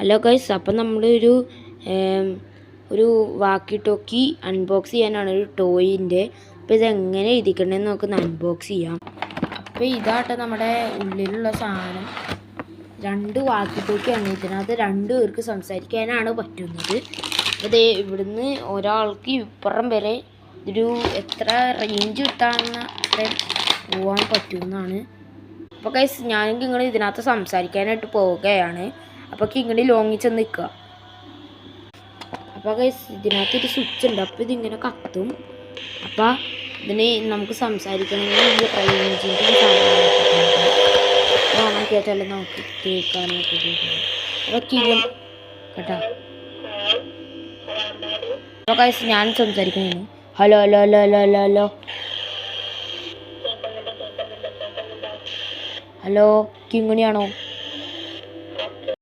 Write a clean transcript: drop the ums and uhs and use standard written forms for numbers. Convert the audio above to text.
Hello guys, അപ്പം നമ്മൾ ഒരു വാക്കി ടോക്കി അൺബോക്സ് ചെയ്യാനാണ് ഒരു ടോയിൻ്റെ. അപ്പോൾ ഇതെങ്ങനെ ഇരിക്കണമെന്ന് നമുക്കൊന്ന് അൺബോക്സ് ചെയ്യാം. അപ്പോൾ ഇതാട്ടെ നമ്മുടെ ഉള്ളിലുള്ള സാധനം. 2 വാക്കി ടോക്കിയാണ്. ഇതിനകത്ത് 2 പേർക്ക് സംസാരിക്കാനാണ് പറ്റുന്നത്. അപ്പോൾ ഇവിടുന്ന് ഒരാൾക്ക് ഇപ്പുറം വരെ ഒരു എത്ര റേഞ്ച് കിട്ടാവുന്ന പോകാൻ പറ്റുമെന്നാണ്. അപ്പോൾ ഗൈസ്, ഞാനെങ്കിൽ നിങ്ങൾ ഇതിനകത്ത് സംസാരിക്കാനായിട്ട് പോവുകയാണ്. അപ്പോൾ ഇങ്ങനെ ലോങ്ങി ചെന്ന് നിൽക്കുക. അപ്പോൾ ഗൈസ്, ഇതിനകത്തൊരു സ്വിച്ച് ഉണ്ട്. അപ്പോൾ ഇതിങ്ങനെ കത്തും. അപ്പോൾ ഇതിന് നമുക്ക് സംസാരിക്കണമെങ്കിൽ റേഞ്ചിൻ്റെ ഓണാക്കിയാൽ നമുക്ക് കേൾക്കാനായിട്ട് അപ്പോൾ കേട്ടോ. അപ്പോൾ ഗൈസ്, ഞാൻ സംസാരിക്കുന്നതാണ്. Hello hello hello hello hello hello hello, കിങ്ങണിയാണോ?